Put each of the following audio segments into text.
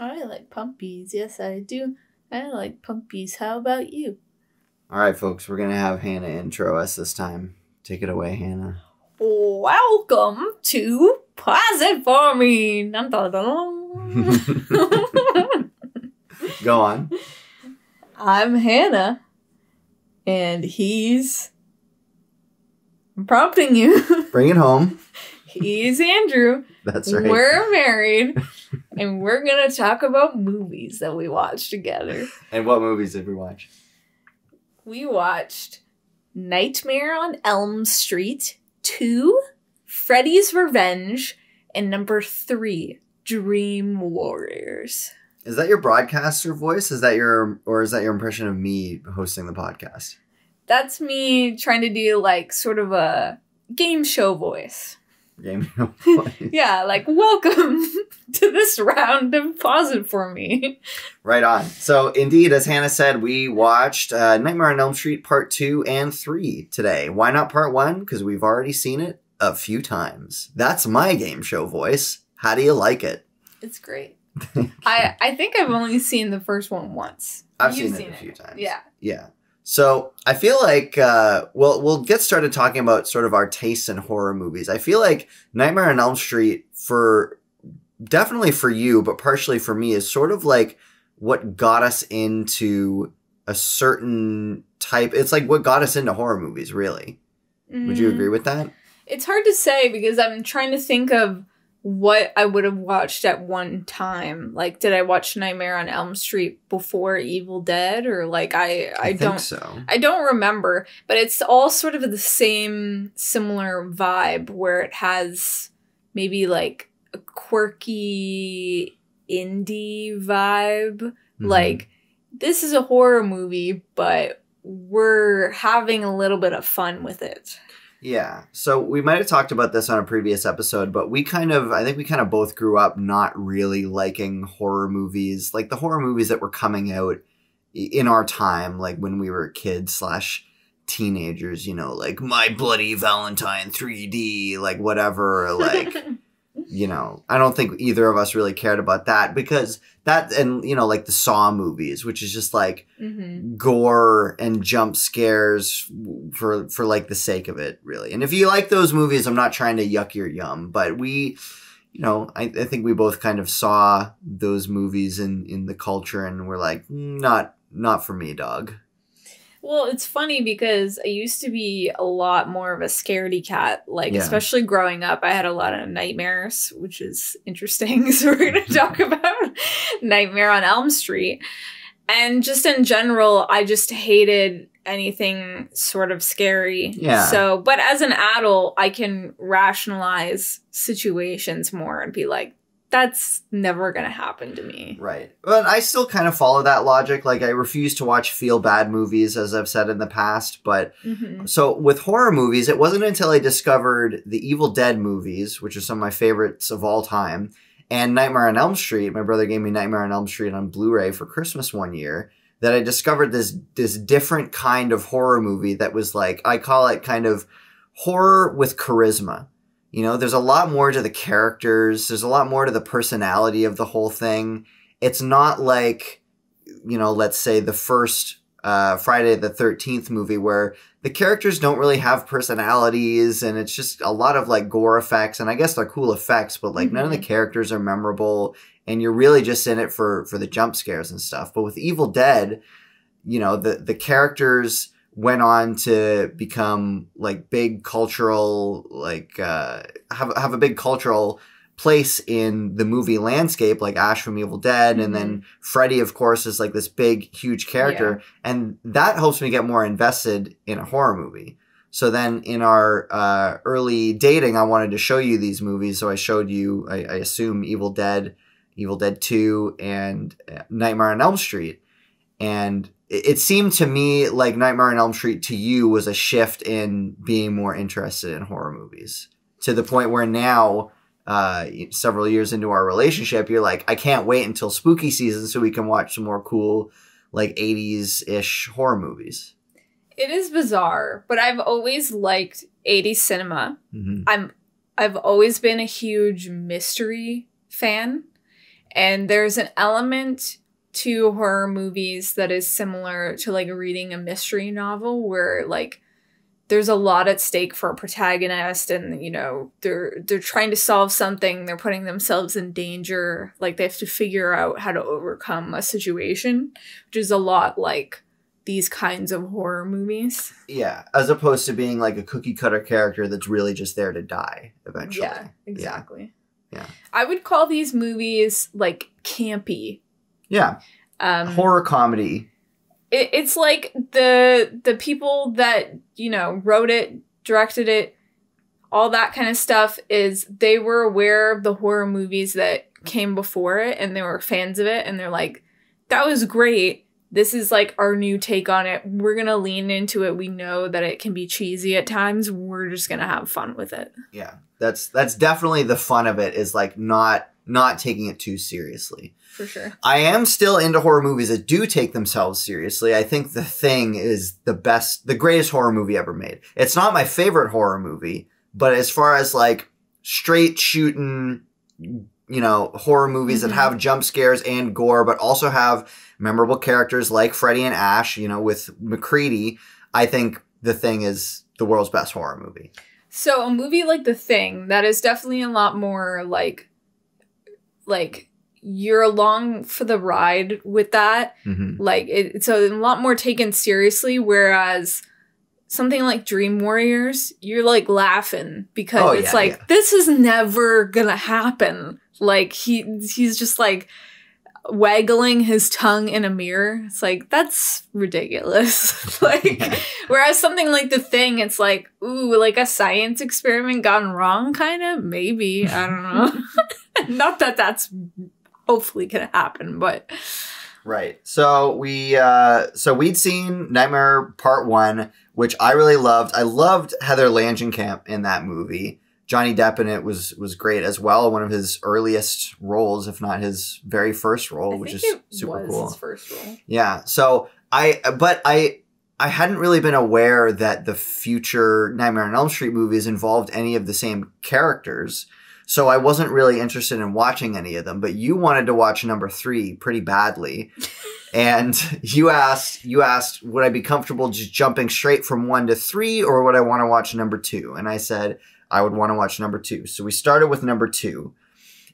I like pumpies. Yes, I do. I like pumpies. How about you? All right, folks, we're going to have Hannah intro us this time. Take it away, Hannah. Welcome to Pause It For Me. Dun, dun, dun. Go on. I'm Hannah, and he's... I'm prompting you. Bring it home. He's Andrew. That's right. We're married, and we're going to talk about movies that we watched together. And what movies did we watch? We watched Nightmare on Elm Street 2, Freddy's Revenge, and number 3, Dream Warriors. Is that your broadcaster voice? Is that your impression of me hosting the podcast? That's me trying to do like sort of a game show voice. Game show voice. Yeah, like welcome to this round of Pause It For Me. Right on. So indeed, as Hannah said, we watched Nightmare on Elm Street Part 2 and 3 today. Why not Part 1? Because we've already seen it a few times. That's my game show voice. How do you like it? It's great. I think I've only seen the first one once. I've seen it a few times. Yeah. Yeah. So I feel like, we'll get started talking about sort of our tastes in horror movies. I feel like Nightmare on Elm Street, definitely for you, but partially for me, is sort of like what got us into a certain type. It's like what got us into horror movies, really. Would you agree with that? It's hard to say because I'm trying to think of what I would have watched at one time. Like, did I watch Nightmare on Elm Street before Evil Dead? Or like, I don't think so. I don't remember, but it's all sort of the same similar vibe where it has maybe like a quirky indie vibe. Mm-hmm. Like, this is a horror movie, but we're having a little bit of fun with it. Yeah. So we might have talked about this on a previous episode, but I think we kind of both grew up not really liking horror movies, like the horror movies that were coming out in our time, like when we were kids / teenagers, you know, like My Bloody Valentine 3D, like whatever, like, you know, I don't think either of us really cared about that because that, and, you know, like the Saw movies, which is just like gore and jump scares for like the sake of it, really. And if you like those movies, I'm not trying to yuck your yum, but we, you know, I think we both kind of saw those movies in the culture and we're like, not for me, dog. Well, it's funny because I used to be a lot more of a scaredy cat. Like, especially growing up, I had a lot of nightmares, which is interesting. So we're going to talk about Nightmare on Elm Street. And just in general, I just hated anything sort of scary. Yeah. So, but as an adult, I can rationalize situations more and be like, that's never going to happen to me. Right. But I still kind of follow that logic. Like, I refuse to watch feel-bad movies, as I've said in the past. But so with horror movies, it wasn't until I discovered the Evil Dead movies, which are some of my favorites of all time, and Nightmare on Elm Street. My brother gave me Nightmare on Elm Street on Blu-ray for Christmas one year, that I discovered this different kind of horror movie that was like, I call it kind of horror with charisma. You know, there's a lot more to the characters. There's a lot more to the personality of the whole thing. It's not like, you know, let's say the first Friday the 13th movie where the characters don't really have personalities and it's just a lot of like gore effects. And I guess they're cool effects, but like none of the characters are memorable and you're really just in it for the jump scares and stuff. But with Evil Dead, you know, the characters went on to become like big cultural, like, have a big cultural place in the movie landscape, like Ash from Evil Dead. And then Freddy, of course, is like this big, huge character. Yeah. And that helps me get more invested in a horror movie. So then in our early dating, I wanted to show you these movies. So I showed you, I assume, Evil Dead 2, and Nightmare on Elm Street. And it seemed to me like Nightmare on Elm Street to you was a shift in being more interested in horror movies, to the point where now, several years into our relationship, you're like, I can't wait until spooky season so we can watch some more cool, like 80s-ish horror movies. It is bizarre, but I've always liked 80s cinema. I've always been a huge mystery fan. And there's an element to horror movies that is similar to like reading a mystery novel where like there's a lot at stake for a protagonist and, you know, they're trying to solve something, they're putting themselves in danger, like they have to figure out how to overcome a situation, which is a lot like these kinds of horror movies. Yeah, as opposed to being like a cookie cutter character that's really just there to die eventually. Yeah, exactly. Yeah. I would call these movies like campy. Yeah. Horror comedy. It's like the people that, you know, wrote it, directed it, all that kind of stuff is they were aware of the horror movies that came before it and they were fans of it and they're like, that was great. This is like our new take on it. We're going to lean into it. We know that it can be cheesy at times. We're just going to have fun with it. Yeah. That's definitely the fun of it is like not taking it too seriously. For sure. I am still into horror movies that do take themselves seriously. I think The Thing is the greatest horror movie ever made. It's not my favorite horror movie, but as far as like straight shooting, you know, horror movies that have jump scares and gore, but also have memorable characters like Freddy and Ash, you know, with McCready, I think The Thing is the world's best horror movie. So a movie like The Thing, that is definitely a lot more like you're along for the ride with that. Like it's a lot more taken seriously, whereas something like Dream Warriors, you're like laughing because this is never gonna happen. Like he's just like waggling his tongue in a mirror. It's like, that's ridiculous. Whereas something like The Thing, it's like, ooh, like a science experiment gone wrong, kind of? Maybe. I don't know. Not that that's hopefully gonna happen, but... Right. So we'd seen Nightmare Part 1, which I really loved. I loved Heather Langenkamp in that movie. Johnny Depp in it was great as well. One of his earliest roles, if not his very first role, which is super cool. His first role. Yeah. So I hadn't really been aware that the future Nightmare on Elm Street movies involved any of the same characters. So I wasn't really interested in watching any of them, but you wanted to watch number 3 pretty badly. And you asked, would I be comfortable just jumping straight from 1 to 3 or would I want to watch number 2? And I said, I would want to watch number 2. So we started with number 2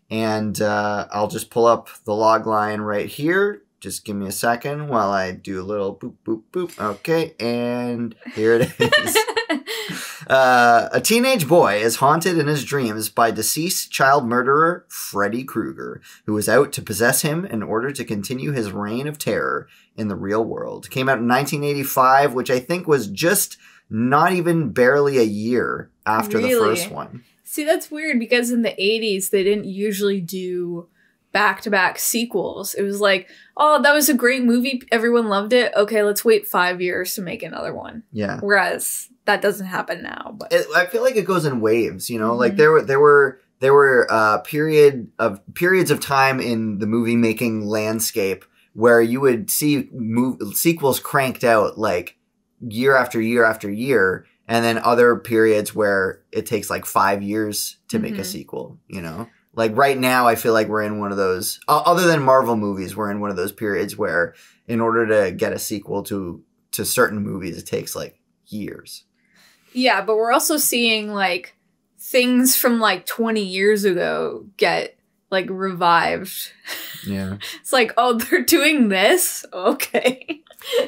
and, I'll just pull up the log line right here. Just give me a second while I do a little boop, boop, boop. Okay. And here it is. A teenage boy is haunted in his dreams by deceased child murderer Freddy Krueger, who is out to possess him in order to continue his reign of terror in the real world. Came out in 1985, which I think was just not even barely a year after the first one. See, that's weird because in the 80s, they didn't usually do back-to-back sequels. It was like, oh, that was a great movie. Everyone loved it. Okay, let's wait 5 years to make another one. Yeah. Whereas that doesn't happen now. But I feel like it goes in waves, you know? Like there were periods of time in the movie making landscape where you would see sequels cranked out like year after year after year, and then other periods where it takes like 5 years to make a sequel, you know? Like right now, I feel like we're in one of those, other than Marvel movies, we're in one of those periods where in order to get a sequel to certain movies, it takes like years. Yeah, but we're also seeing like things from like 20 years ago get like revived. Yeah. It's like, oh, they're doing this? Okay.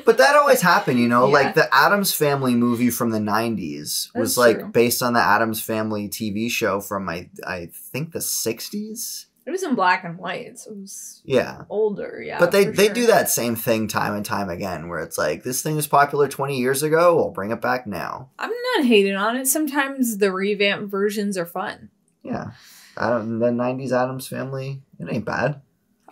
But that always happened, you know? Yeah. Like the Addams Family movie from the 90s was like based on the Addams Family TV show from I think the 60s. It was in black and white, so it was older, yeah. But they do that same thing time and time again, where it's like, this thing was popular 20 years ago, we'll bring it back now. I'm not hating on it. Sometimes the revamped versions are fun. Yeah. The 90s Addams Family, it ain't bad.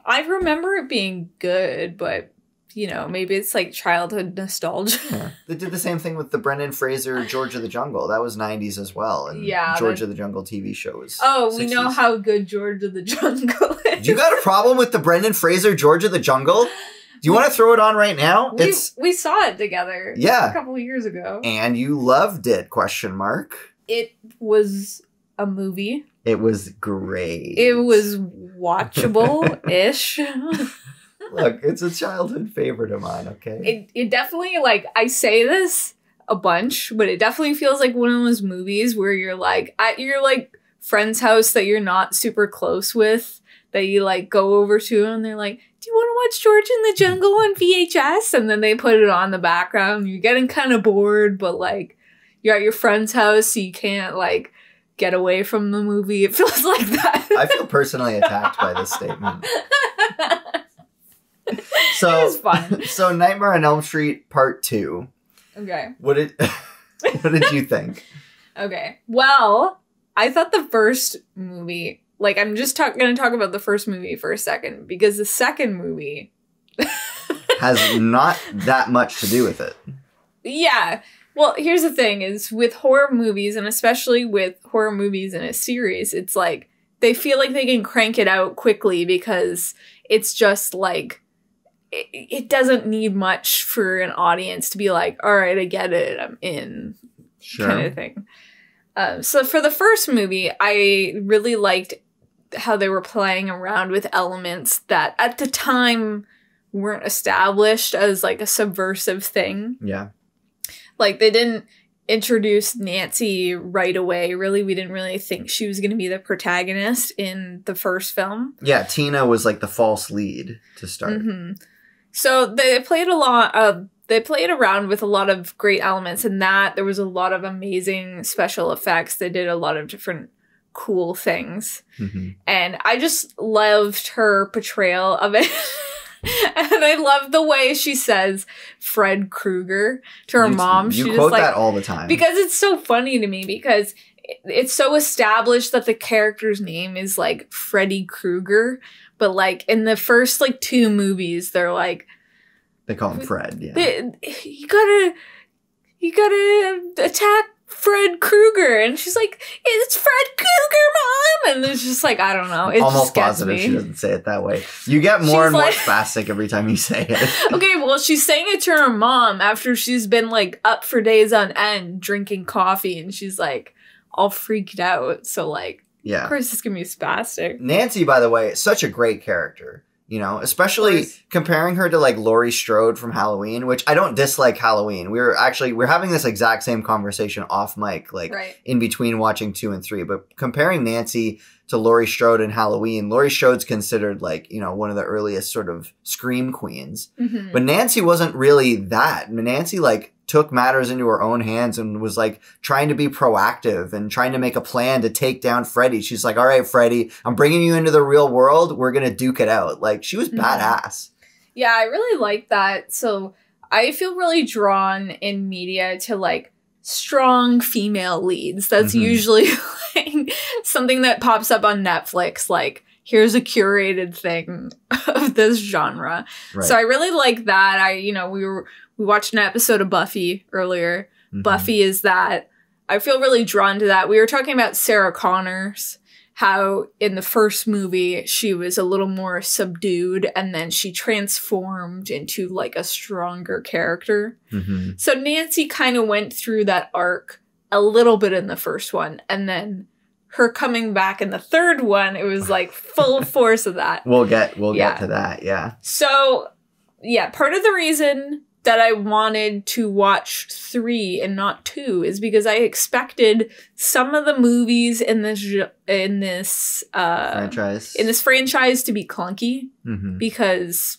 I remember it being good, but, you know, maybe it's like childhood nostalgia. Yeah. They did the same thing with the Brendan Fraser George of the Jungle. That was 90s as well. And George of the Jungle TV show was 60s. We know how good George of the Jungle is. You got a problem with the Brendan Fraser George of the Jungle? Do you want to throw it on right now? We saw it together a couple of years ago. And you loved it, ? It was a movie. It was great. It was watchable-ish. Look, it's a childhood favorite of mine, okay? It definitely, like, I say this a bunch, but it definitely feels like one of those movies where you're, like, at your, like, friend's house that you're not super close with, that you, like, go over to, and they're like, do you want to watch George in the Jungle on VHS? And then they put it on the background. You're getting kind of bored, but, like, you're at your friend's house, so you can't, like, get away from the movie. It feels like that. I feel personally attacked by this statement. So, it was fun. So Nightmare on Elm Street Part 2. Okay. What did you think? Okay. Well, I thought the first movie, like, I'm just going to talk about the first movie for a second, because the second movie has not that much to do with it. Yeah. Well, here's the thing, is with horror movies, and especially with horror movies in a series, it's like, they feel like they can crank it out quickly because it's just like, it doesn't need much for an audience to be like, all right, I get it, I'm in, sure, kind of thing. So for the first movie, I really liked how they were playing around with elements that at the time weren't established as like a subversive thing. Yeah. Like, they didn't introduce Nancy right away. Really, we didn't really think she was going to be the protagonist in the first film. Yeah, Tina was like the false lead to start. Mm-hmm. So they played around with a lot of great elements in that. There was a lot of amazing special effects. They did a lot of different cool things. Mm-hmm. And I just loved her portrayal of it. And I love the way she says Fred Krueger to her mom. You quote that all the time. Because it's so funny to me, because it's so established that the character's name is like Freddy Krueger. But like in the first like 2 movies, they're like, they call him Fred, yeah. You gotta attack Fred Krueger. And she's like, it's Fred Krueger, Mom! And it's just like, I don't know. It almost just gets positive me. She doesn't say it that way. You get more and more spastic every time you say it. Okay, well, she's saying it to her mom after she's been like up for days on end drinking coffee, and she's like all freaked out. So like, yeah, of course it's gonna be spastic. Nancy, by the way, is such a great character. You know, especially comparing her to like Laurie Strode from Halloween, which I don't dislike Halloween. We're having this exact same conversation off mic, like in between watching 2 and 3. But comparing Nancy to Laurie Strode in Halloween, Laurie Strode's considered like, you know, one of the earliest sort of scream queens. Mm-hmm. But Nancy wasn't really that. Nancy like took matters into her own hands and was like trying to be proactive and trying to make a plan to take down Freddy. She's like, all right, Freddy, I'm bringing you into the real world. We're going to duke it out. Like, she was badass. Yeah, I really like that. So I feel really drawn in media to like strong female leads. That's usually like something that pops up on Netflix. Like, here's a curated thing of this genre. Right. So I really like that. We watched an episode of Buffy earlier. Mm-hmm. Buffy is that. I feel really drawn to that. We were talking about Sarah Connors, how in the first movie she was a little more subdued and then she transformed into like a stronger character. Mm-hmm. So Nancy kind of went through that arc a little bit in the first one, and then her coming back in the third one, it was like full force of that. We'll get to that, yeah. So, yeah, part of the reason that I wanted to watch 3 and not 2 is because I expected some of the movies in this franchise to be clunky, because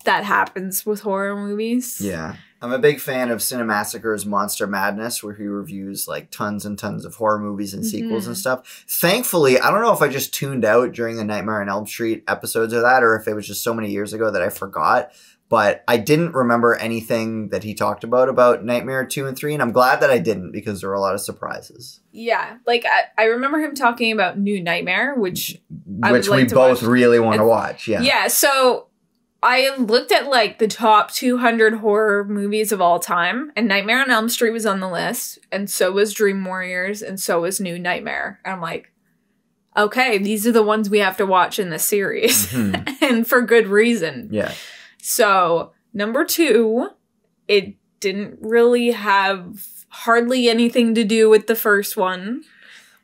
that happens with horror movies. Yeah. I'm a big fan of Cinemassacre's Monster Madness, where he reviews like tons and tons of horror movies and sequels and stuff. Thankfully, I don't know if I just tuned out during the Nightmare on Elm Street episodes of that, or if it was just so many years ago that I forgot. But I didn't remember anything that he talked about Nightmare 2 and 3, and I'm glad that I didn't, because there were a lot of surprises. Yeah, like I remember him talking about New Nightmare, which we both really want to watch. Yeah. Yeah, so I looked at like the top 200 horror movies of all time, and Nightmare on Elm Street was on the list, and so was Dream Warriors, and so was New Nightmare. And I'm like, okay, these are the ones we have to watch in the series, and for good reason. Yeah. So, number 2, it didn't really have hardly anything to do with the first one.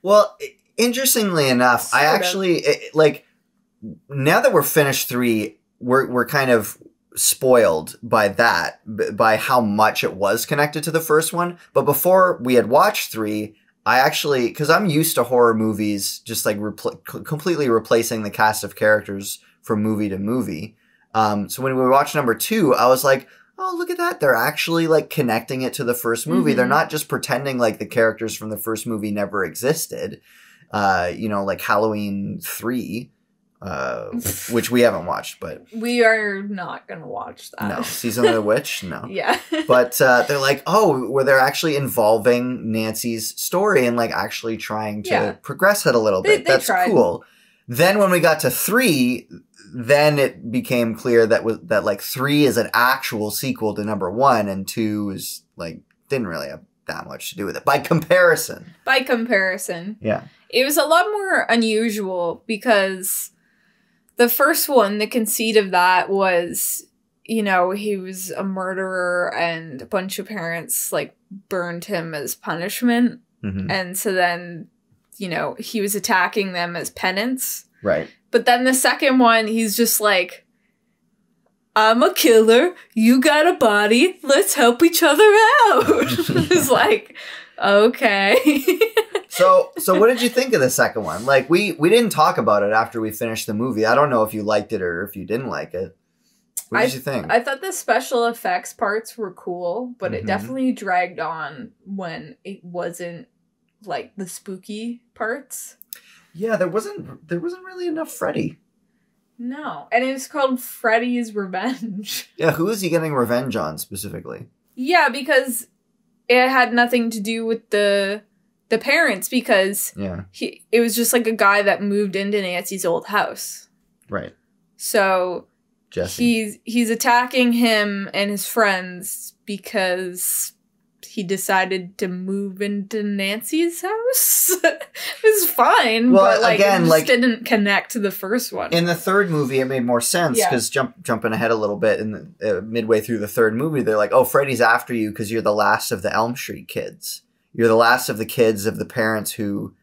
Well, interestingly enough, I actually, now that we're finished 3, we're kind of spoiled by that, by how much it was connected to the first one. But before we had watched 3, I actually, because I'm used to horror movies just like completely replacing the cast of characters from movie to movie. So when we watched number 2, I was like, oh, look at that. They're actually like connecting it to the first movie. Mm-hmm. They're not just pretending like the characters from the first movie never existed. Like Halloween 3. Which we haven't watched, but we are not gonna watch that. No, Season of the Witch, no. Yeah. But they're like, oh, where they're actually involving Nancy's story and like actually trying to progress it a little bit. That's tried. Cool. Then when we got to 3, then it became clear that like 3 is an actual sequel to number 1, and 2 is like didn't really have that much to do with it by comparison. Yeah. It was a lot more unusual because the first one, the conceit of that was, he was a murderer and a bunch of parents, like, burned him as punishment. Mm-hmm. And so then, he was attacking them as penance. Right. But then the second one, he's just like, I'm a killer. You got a body. Let's help each other out. It's like, okay. So what did you think of the second one? Like, we didn't talk about it after we finished the movie. I don't know if you liked it or if you didn't like it. What did you think? I thought the special effects parts were cool, but it definitely dragged on when it wasn't, like, the spooky parts. Yeah, there wasn't really enough Freddy. No. And it was called Freddy's Revenge. Yeah, who is he getting revenge on specifically? Yeah, because it had nothing to do with the parents, because it was just like a guy that moved into Nancy's old house. Right. So Jesse. he's attacking him and his friends because he decided to move into Nancy's house. It was fine, but again, it just didn't connect to the first one. In the third movie, it made more sense because jumping ahead a little bit, in midway through the third movie, they're like, "Oh, Freddy's after you because you're the last of the Elm Street kids. You're the last of the kids of the parents who."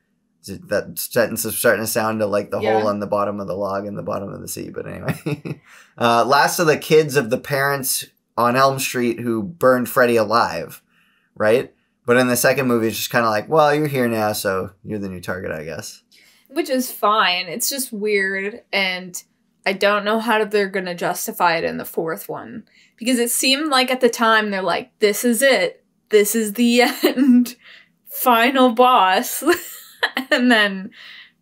That sentence is starting to sound to like the hole on the bottom of the log and the bottom of the sea. But anyway, last of the kids of the parents on Elm Street who burned Freddy alive. Right? But in the second movie, it's just kind of like, well, you're here now, so you're the new target, I guess. Which is fine. It's just weird, and I don't know how they're going to justify it in the fourth one. Because it seemed like at the time, they're like, this is it. This is the end. Final boss. And then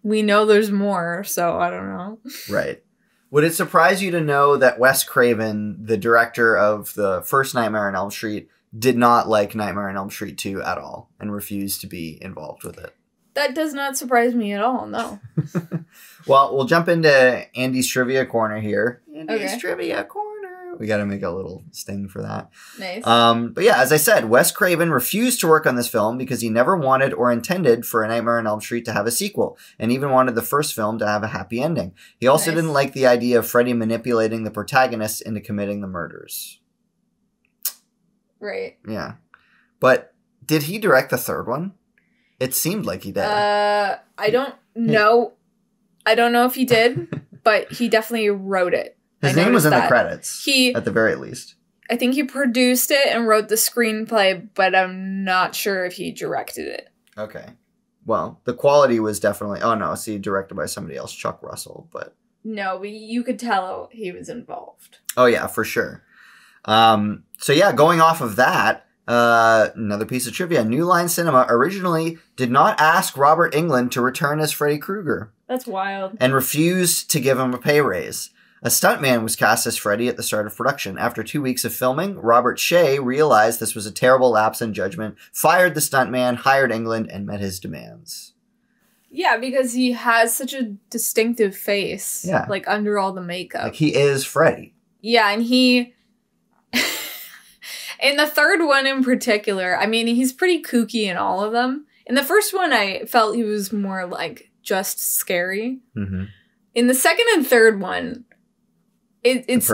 we know there's more, so I don't know. Right. Would it surprise you to know that Wes Craven, the director of the first Nightmare on Elm Street, did not like Nightmare on Elm Street 2 at all and refused to be involved with it? That does not surprise me at all, no. Well, we'll jump into Andy's Trivia Corner here. Andy's Trivia Corner. We got to make a little sting for that. Nice. But yeah, as I said, Wes Craven refused to work on this film because he never wanted or intended for A Nightmare on Elm Street to have a sequel, and even wanted the first film to have a happy ending. He also didn't like the idea of Freddy manipulating the protagonist into committing the murders. Right. Yeah. But did he direct the third one? It seemed like he did. I don't know. I don't know if he did, but he definitely wrote it. His name was in the credits, at the very least. I think he produced it and wrote the screenplay, but I'm not sure if he directed it. Okay. Well, the quality was definitely... Oh, no. See, directed by somebody else, Chuck Russell, but... No, but you could tell he was involved. Oh, yeah, for sure. So, yeah, going off of that, another piece of trivia. New Line Cinema originally did not ask Robert Englund to return as Freddy Krueger. That's wild. And refused to give him a pay raise. A stuntman was cast as Freddy at the start of production. After 2 weeks of filming, Robert Shea realized this was a terrible lapse in judgment, fired the stuntman, hired Englund, and met his demands. Yeah, because he has such a distinctive face. Yeah. Like, under all the makeup. Like, he is Freddy. Yeah, and he... In the third one in particular, I mean, he's pretty kooky in all of them. In the first one, I felt he was more, like, just scary. Mm-hmm. In the second and third one... It's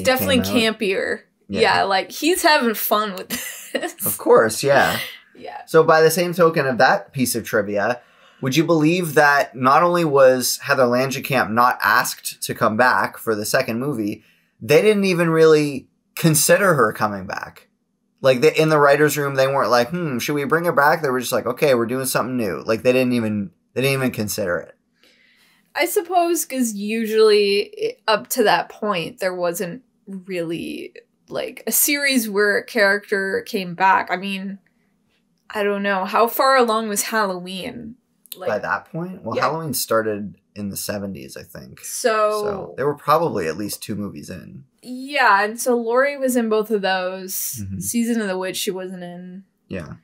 definitely campier. Yeah, like, he's having fun with this. Of course, yeah. Yeah. So by the same token of that piece of trivia, would you believe that not only was Heather Langenkamp not asked to come back for the second movie, they didn't even really consider her coming back. Like, in the writer's room, they weren't like, should we bring her back? They were just like, okay, we're doing something new. Like, they didn't even consider it. I suppose because usually up to that point, there wasn't really, like, a series where a character came back. I mean, I don't know. How far along was Halloween? Like, by that point? Well, yeah. Halloween started in the 70s, I think. So there were probably at least 2 movies in. Yeah, and so Laurie was in both of those. Mm-hmm. Season of the Witch she wasn't in. Yeah.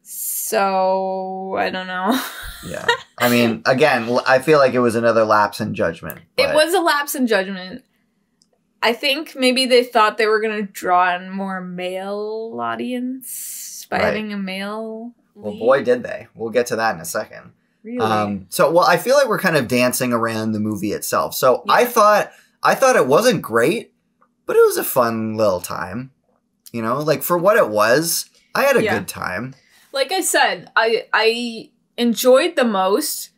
So, I don't know. Yeah. I mean, again, I feel like it was another lapse in judgment. It was a lapse in judgment. I think maybe they thought they were going to draw in more male audience by having a male lead. Well, boy, did they. We'll get to that in a second. Really? I feel like we're kind of dancing around the movie itself. So yeah. I thought it wasn't great, but it was a fun little time. You know, like for what it was, I had a good time. Like I said, I enjoyed the most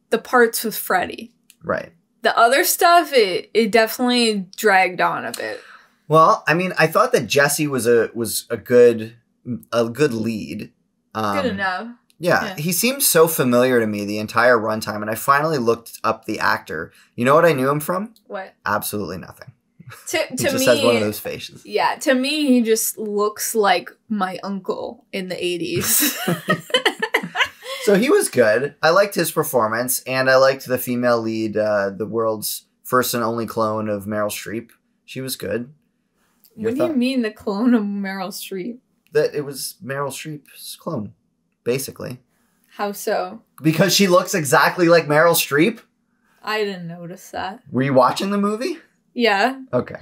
the parts with Freddy. Right. The other stuff, it definitely dragged on a bit. Well, I mean, I thought that Jesse was a good lead. Good enough. Yeah, he seemed so familiar to me the entire runtime, and I finally looked up the actor. You know what I knew him from? What? Absolutely nothing. To he just me, has one of those faces. Yeah, to me, he just looks like my uncle in the 80s. So he was good. I liked his performance, and I liked the female lead, the world's first and only clone of Meryl Streep. She was good. What do you mean the clone of Meryl Streep? That it was Meryl Streep's clone, basically. How so? Because she looks exactly like Meryl Streep? I didn't notice that. Were you watching the movie? Yeah. Okay.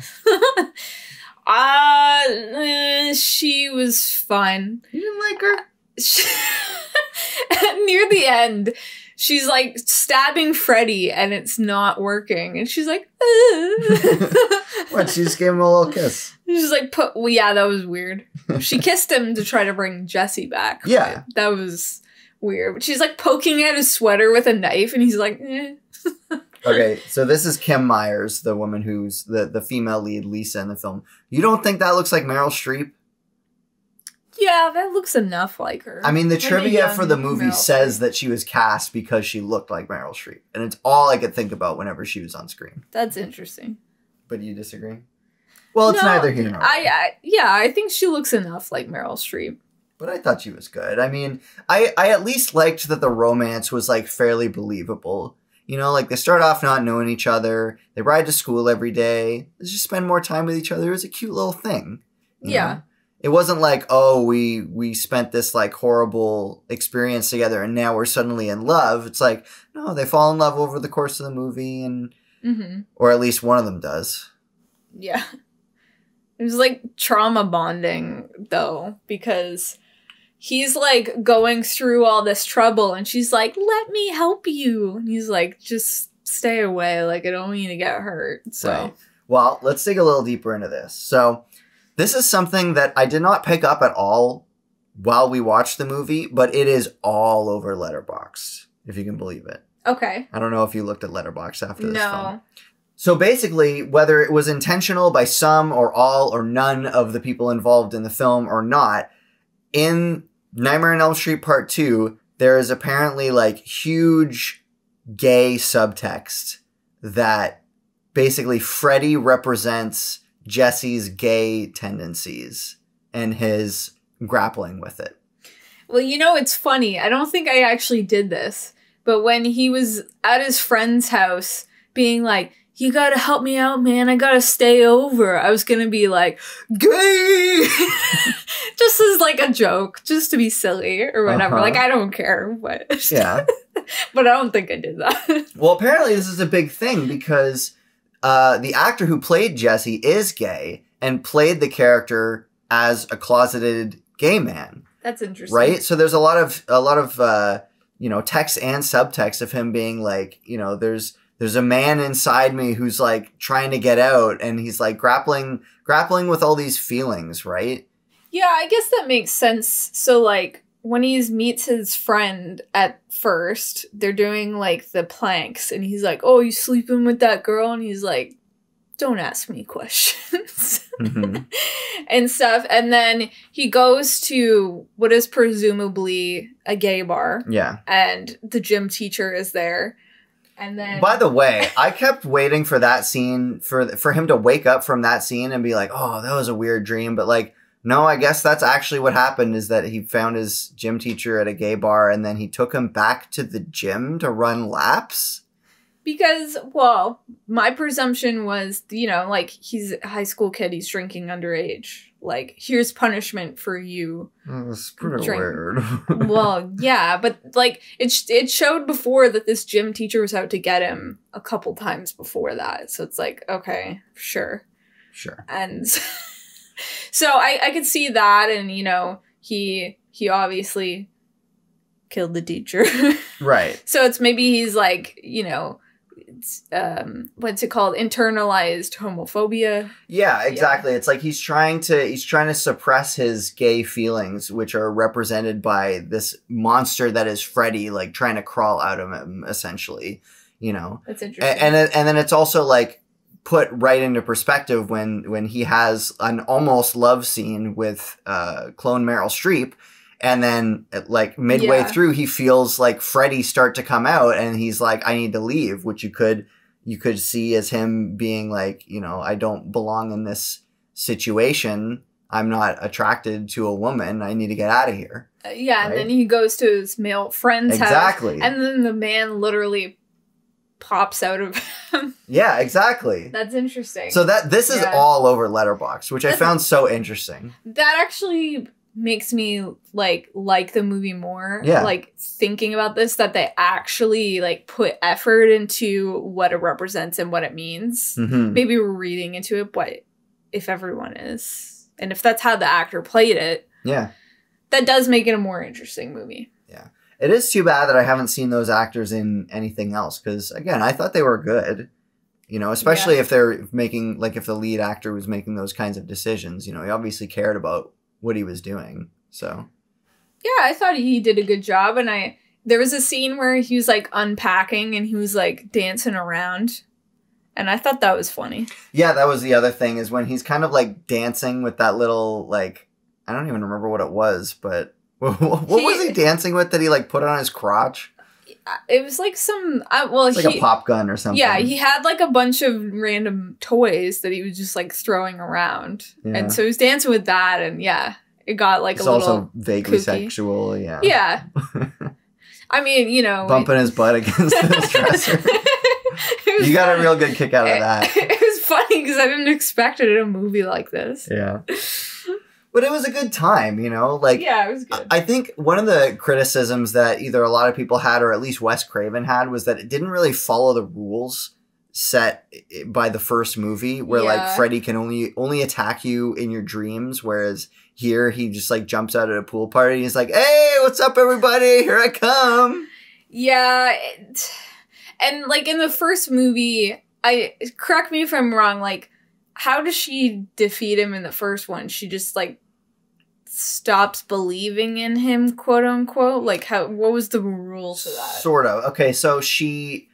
She was fine. You didn't like her? Near the end, she's like stabbing Freddy and it's not working. And she's like, What? She just gave him a little kiss. She's like, yeah, that was weird. She kissed him to try to bring Jesse back. Yeah. That was weird. But she's like poking at his sweater with a knife and he's like, Okay, so this is Kim Myers, the woman who's the female lead, Lisa, in the film. You don't think that looks like Meryl Streep? Yeah, that looks enough like her. I mean, the trivia for the movie says that she was cast because she looked like Meryl Streep. And it's all I could think about whenever she was on screen. That's interesting. But you disagree? Well, it's neither here nor there. I think she looks enough like Meryl Streep. But I thought she was good. I mean, I at least liked that the romance was, like, fairly believable. You know, like, they start off not knowing each other. They ride to school every day. They just spend more time with each other. It was a cute little thing. Yeah. Know? It wasn't like, oh, we spent this, like, horrible experience together and now we're suddenly in love. It's like, no, they fall in love over the course of the movie and... Mm-hmm. Or at least one of them does. Yeah. It was, like, trauma bonding, though, because... He's, like, going through all this trouble, and she's like, let me help you. And he's like, just stay away. Like, I don't want you to get hurt. So, right. Well, let's dig a little deeper into this. So, this is something that I did not pick up at all while we watched the movie, but it is all over Letterboxd, if you can believe it. Okay. I don't know if you looked at Letterboxd after this film. No. So, basically, whether it was intentional by some or all or none of the people involved in the film or not, in Nightmare on Elm Street Part 2, there is apparently, like, huge gay subtext that basically Freddy represents Jesse's gay tendencies and his grappling with it. Well, you know, it's funny. I don't think I actually did this, but when he was at his friend's house being like, you gotta help me out, man. I gotta stay over. I was gonna be like, gay! Just as like a joke, just to be silly or whatever. Like, I don't care. But yeah. But I don't think I did that. Well, apparently this is a big thing because the actor who played Jesse is gay and played the character as a closeted gay man. That's interesting. Right? So there's a lot of you know, text and subtext of him being like, you know, there's a man inside me who's like trying to get out and he's like grappling with all these feelings, right? Yeah, I guess that makes sense. So like when he meets his friend at first, they're doing, like, the planks, and he's like, oh, you sleeping with that girl? And he's like, don't ask me questions. Mm-hmm. And stuff. And then he goes to what is presumably a gay bar. Yeah. And the gym teacher is there. And then... By the way, I kept waiting for that scene, for him to wake up from that scene and be like, oh, that was a weird dream. But, like, no, I guess that's actually what happened, is that he found his gym teacher at a gay bar and then he took him back to the gym to run laps. Because, well, my presumption was, you know, like, he's a high school kid, he's drinking underage. Like, here's punishment for you. That's pretty weird. Well, yeah, but, like, it showed before that this gym teacher was out to get him a couple times before that. So it's like, okay, sure. Sure. And so I could see that, and, you know, he obviously killed the teacher. Right. So it's maybe he's, like, you know... what's it called? Internalized homophobia. Yeah, exactly. Yeah. It's like he's trying to suppress his gay feelings, which are represented by this monster that is Freddy, like trying to crawl out of him, essentially. You know, that's interesting. And then it's also like put right into perspective when he has an almost love scene with clone Meryl Streep. And then, like, midway through, he feels like Freddy start to come out, and he's like, I need to leave, which you could see as him being like, you know, I don't belong in this situation. I'm not attracted to a woman. I need to get out of here. Yeah, right? And then he goes to his male friend's house. And then the man literally pops out of him. Yeah, exactly. That's interesting. So this is all over Letterboxd, which I found so interesting. That actually... makes me like the movie more. Yeah. Like thinking about this, that they actually like put effort into what it represents and what it means. Mm-hmm. Maybe we're reading into it, but if everyone is, and if that's how the actor played it, that does make it a more interesting movie. Yeah. It is too bad that I haven't seen those actors in anything else, because again, I thought they were good. You know, especially if they're making, like, if the lead actor was making those kinds of decisions, you know, he obviously cared about what he was doing. So yeah, I thought he did a good job. And there was a scene where he was like unpacking and he was like dancing around, and I thought that was funny. Yeah, that was the other thing, is when he's kind of like dancing with that little, like, I don't even remember what it was, but what was he dancing with that he like put on his crotch? It was like some, it's like a pop gun or something. Yeah, he had like a bunch of random toys that he was just like throwing around. Yeah. And so he was dancing with that, and it got like it's a little also vaguely kooky. Sexual, yeah. Yeah. I mean, you know. Bumping his butt against the dresser. You got a real good kick out of that. It was funny because I didn't expect it in a movie like this. Yeah. But it was a good time, you know? Like, yeah, it was good. I think one of the criticisms that either a lot of people had, or at least Wes Craven had, was that it didn't really follow the rules set by the first movie, where like Freddy can only attack you in your dreams, whereas here he just like jumps out at a pool party and he's like, hey, what's up, everybody? Here I come. Yeah. And like in the first movie, correct me if I'm wrong, like, how does she defeat him in the first one? She just like stops believing in him, quote unquote. Like, what was the rules of that? Sort of. Okay, so she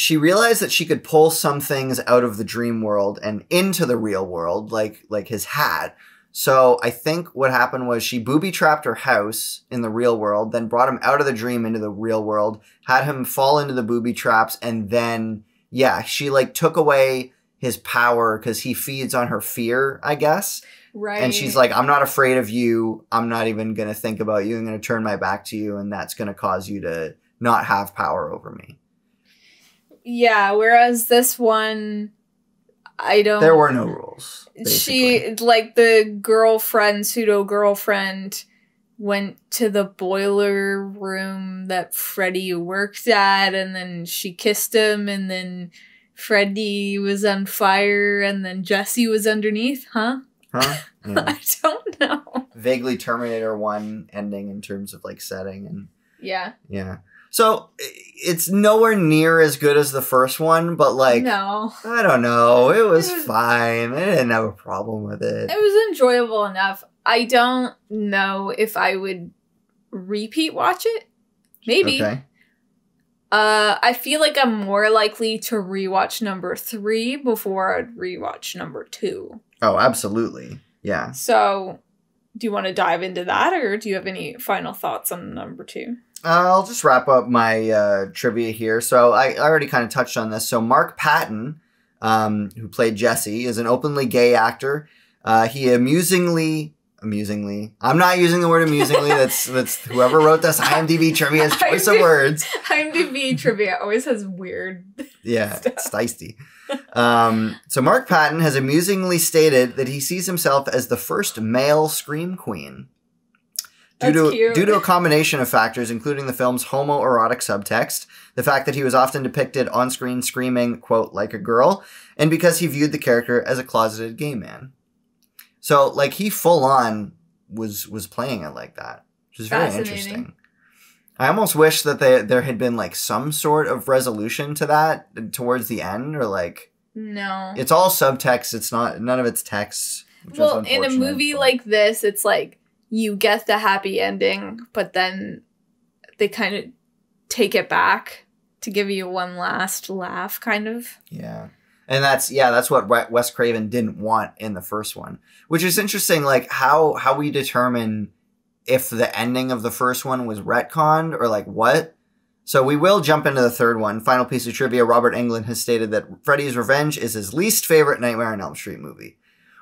realized that she could pull some things out of the dream world and into the real world, like his hat. So I think what happened was she booby-trapped her house in the real world, then brought him out of the dream into the real world, had him fall into the booby traps, and then, she like took away his power because he feeds on her fear, I guess. Right. And she's like, I'm not afraid of you. I'm not even going to think about you. I'm going to turn my back to you, and that's going to cause you to not have power over me. Yeah, whereas this one, I don't... There were no rules, basically. She, like, the pseudo-girlfriend went to the boiler room that Freddy worked at, and then she kissed him, and then Freddy was on fire, and then Jesse was underneath, huh? Yeah. I don't know. Vaguely Terminator 1 ending in terms of, like, setting. And yeah. Yeah. So, it's nowhere near as good as the first one, but, like... No. I don't know. It was fine. I didn't have a problem with it. It was enjoyable enough. I don't know if I would repeat watch it. Maybe. Okay. I feel like I'm more likely to rewatch number 3 before I'd rewatch number 2. Oh, absolutely. Yeah. So, do you want to dive into that, or do you have any final thoughts on number 2? I'll just wrap up my trivia here. So I already kind of touched on this. So Mark Patton, who played Jesse, is an openly gay actor. He amusingly, I'm not using the word amusingly. That's whoever wrote this IMDb trivia's choice of words. IMDb trivia always has weird. Yeah, it's feisty. So Mark Patton has amusingly stated that he sees himself as the first male scream queen. Due to a combination of factors, including the film's homoerotic subtext, the fact that he was often depicted on screen screaming, quote, like a girl, and because he viewed the character as a closeted gay man. So, like, he full on was playing it like that, which is very interesting. I almost wish that there had been, like, some sort of resolution to that towards the end, or, like... No. It's all subtext. It's not... None of it's text. Well, in a movie like this, it's like, you get the happy ending, but then they kind of take it back to give you one last laugh, kind of. Yeah. And that's what Wes Craven didn't want in the first one. Which is interesting, like, how we determine if the ending of the first one was retconned, or, like, what. So we will jump into the third one. Final piece of trivia, Robert Englund has stated that Freddy's Revenge is his least favorite Nightmare on Elm Street movie.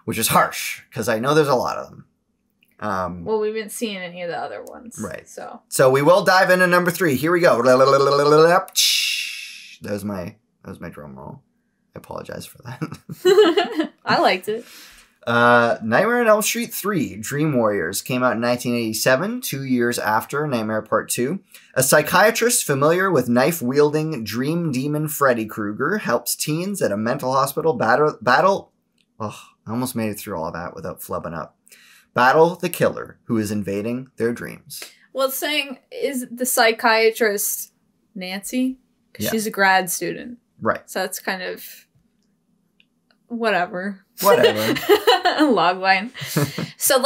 Which is harsh, because I know there's a lot of them. Well, we haven't seen any of the other ones. Right. So we will dive into number 3. Here we go. That was my drum roll. I apologize for that. I liked it. Nightmare on Elm Street 3, Dream Warriors, came out in 1987, 2 years after Nightmare Part 2. A psychiatrist familiar with knife-wielding dream demon Freddy Krueger helps teens at a mental hospital battle... Oh, I almost made it through all of that without flubbing up. Battle the killer who is invading their dreams. Well, saying, is the psychiatrist Nancy? Because she's a grad student. Right. So that's kind of... Whatever. Logline. So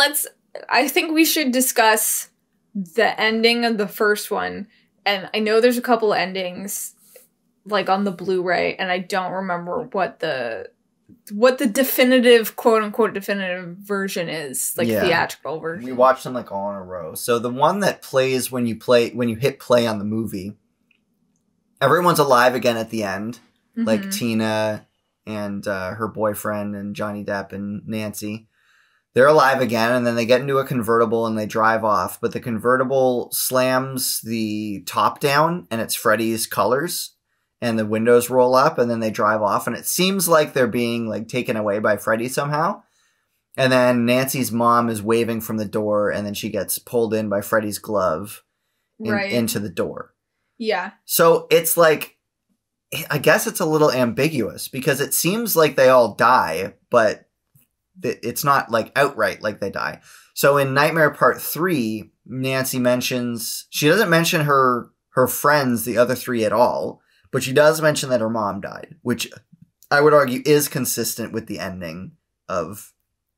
I think we should discuss the ending of the first one. And I know there's a couple endings, like, on the Blu-ray, and I don't remember what the definitive, quote-unquote definitive version is, like, theatrical version. We watched them, like, all in a row. So the one that plays when you hit play on the movie, everyone's alive again at the end. Mm-hmm. Like Tina and her boyfriend and Johnny Depp and Nancy. They're alive again, and then they get into a convertible and they drive off. But the convertible slams the top down, and it's Freddy's colors. And the windows roll up, and then they drive off. And it seems like they're being, like, taken away by Freddy somehow. And then Nancy's mom is waving from the door, and then she gets pulled in by Freddy's glove into the door. Yeah. So it's like, I guess it's a little ambiguous, because it seems like they all die, but it's not, like, outright like they die. So in Nightmare Part 3, Nancy she doesn't mention her friends, the other 3, at all. But she does mention that her mom died, which I would argue is consistent with the ending of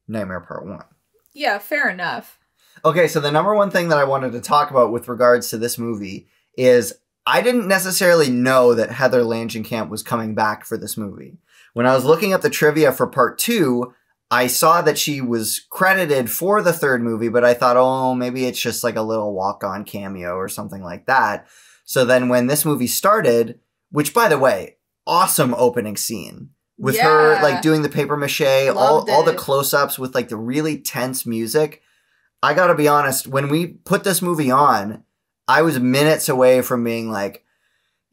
Nightmare Part 1. Yeah, fair enough. Okay, so the number one thing that I wanted to talk about with regards to this movie is I didn't necessarily know that Heather Langenkamp was coming back for this movie. When I was looking up the trivia for Part 2, I saw that she was credited for the third movie, but I thought, oh, maybe it's just like a little walk-on cameo or something like that. So then when this movie started... Which, by the way, awesome opening scene. With her, like, doing the papier-mâché, all the close-ups with, like, the really tense music. I gotta be honest, when we put this movie on, I was minutes away from being like,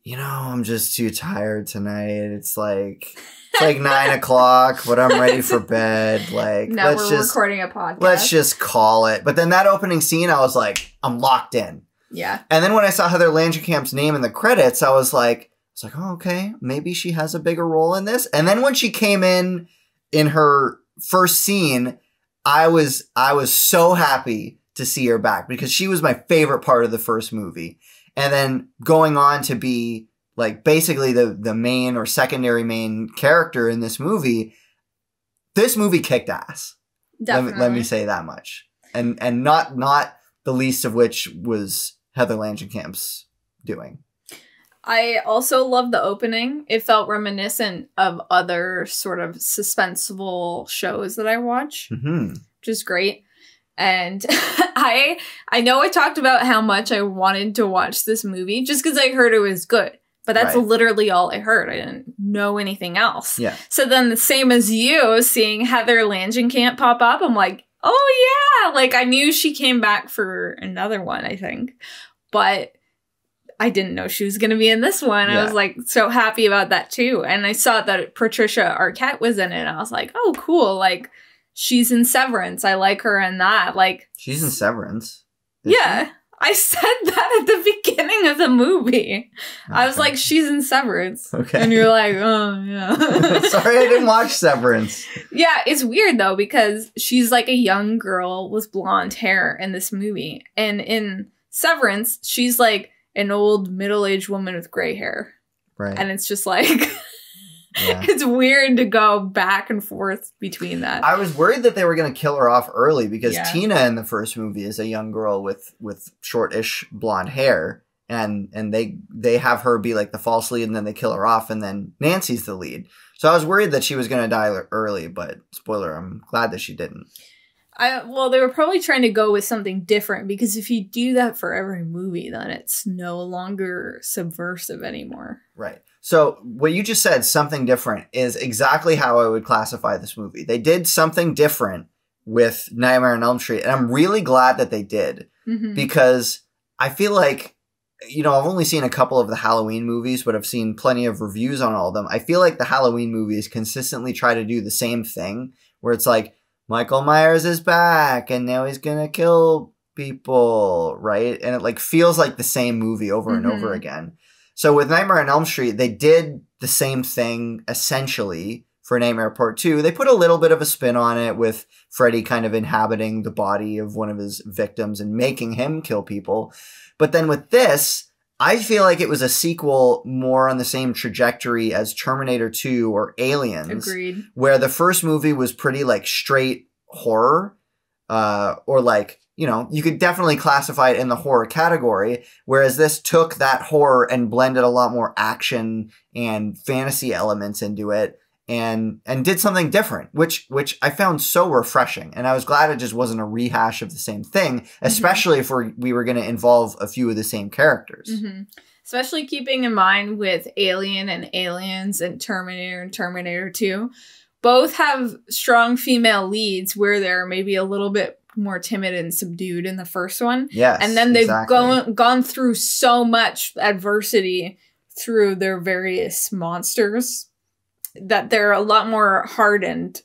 I'm just too tired tonight. It's like 9 o'clock, but I'm ready for bed. Like, now we're recording a podcast. Let's just call it. But then that opening scene, I was like, I'm locked in. Yeah. And then when I saw Heather Langenkamp's name in the credits, I was like, oh, okay, maybe she has a bigger role in this. And then when she came in her first scene, I was so happy to see her back, because she was my favorite part of the first movie. And then going on to be, like, basically the main or secondary main character in this movie kicked ass. Definitely. Let me say that much. And not the least of which was Heather Langenkamp's doing. I also love the opening. It felt reminiscent of other sort of suspenseful shows that I watch, which is great. And I know I talked about how much I wanted to watch this movie just because I heard it was good. But that's literally all I heard. I didn't know anything else. Yeah. So then the same as you, seeing Heather Langenkamp pop up, I'm like, oh yeah! Like, I knew she came back for another one, I think. But I didn't know she was going to be in this one. Yeah. I was, like, so happy about that, too. And I saw that Patricia Arquette was in it, and I was like, oh, cool. Like, she's in Severance. I like her in that. Like, she's in Severance? Yeah. I said that at the beginning of the movie. Okay. I was like, she's in Severance. Okay. And you're like, oh, yeah. Sorry, I didn't watch Severance. Yeah, it's weird, though, because she's like a young girl with blonde hair in this movie. And in Severance, she's like an old middle-aged woman with gray hair. Right. And it's just like... Yeah. It's weird to go back and forth between that. I was worried that they were going to kill her off early because Tina in the first movie is a young girl with shortish blonde hair, and they have her be like the false lead, and then they kill her off, and then Nancy's the lead. So I was worried that she was going to die early, but spoiler, I'm glad that she didn't. Well, they were probably trying to go with something different, because if you do that for every movie, then it's no longer subversive anymore. Right. So what you just said, something different, is exactly how I would classify this movie. They did something different with Nightmare on Elm Street, and I'm really glad that they did, because I feel like, you know, I've only seen a couple of the Halloween movies, but I've seen plenty of reviews on all of them. I feel like the Halloween movies consistently try to do the same thing, where it's like, Michael Myers is back, and now he's gonna kill people, right? And it like feels like the same movie over and over again. So with Nightmare on Elm Street, they did the same thing, essentially, for Nightmare Part 2. They put a little bit of a spin on it with Freddy kind of inhabiting the body of one of his victims and making him kill people. But then with this, I feel like it was a sequel more on the same trajectory as Terminator 2 or Aliens. Agreed. Where the first movie was pretty, like, straight horror, or like, you know, you could definitely classify it in the horror category, whereas this took that horror and blended a lot more action and fantasy elements into it and did something different, which I found so refreshing. And I was glad it just wasn't a rehash of the same thing, especially if we were going to involve a few of the same characters. Especially keeping in mind with Alien and Aliens and Terminator 2, both have strong female leads where they're maybe a little bit more timid and subdued in the first one. Yes, and then they've gone through so much adversity through their various monsters that they're a lot more hardened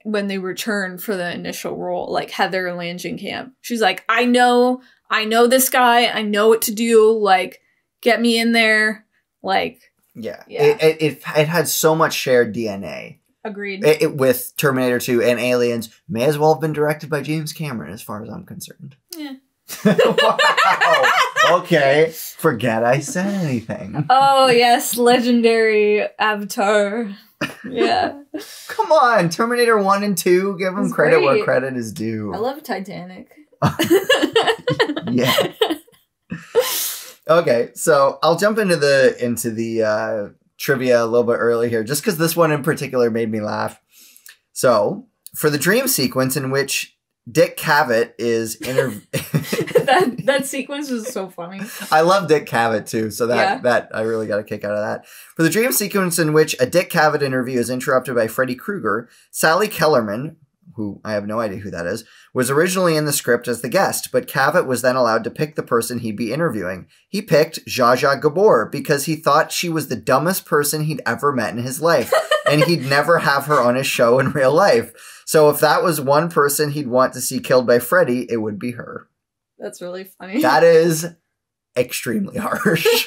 when they return for the initial role. Like Heather Langenkamp, she's like, I know this guy, I know what to do, like, get me in there, like, yeah. It had so much shared DNA. Agreed. With Terminator 2 and Aliens, may as well have been directed by James Cameron, as far as I'm concerned. Yeah. Wow. Okay. Forget I said anything. Oh, yes. Legendary Avatar. Yeah. Come on. Terminator 1 and 2. Give them credit where credit is due. I love Titanic. Yeah. Okay. So I'll jump into the trivia a little bit early here, just because this one in particular made me laugh. So, for the dream sequence in which Dick Cavett is that sequence was so funny. I love Dick Cavett too, so that I really got a kick out of that. For the dream sequence in which a Dick Cavett interview is interrupted by Freddy Krueger, Sally Kellerman, who I have no idea who that is, was originally in the script as the guest, but Cavett was then allowed to pick the person he'd be interviewing. He picked Zsa Zsa Gabor because he thought she was the dumbest person he'd ever met in his life, and he'd never have her on his show in real life. So if that was one person he'd want to see killed by Freddy, it would be her. That's really funny. That is extremely harsh.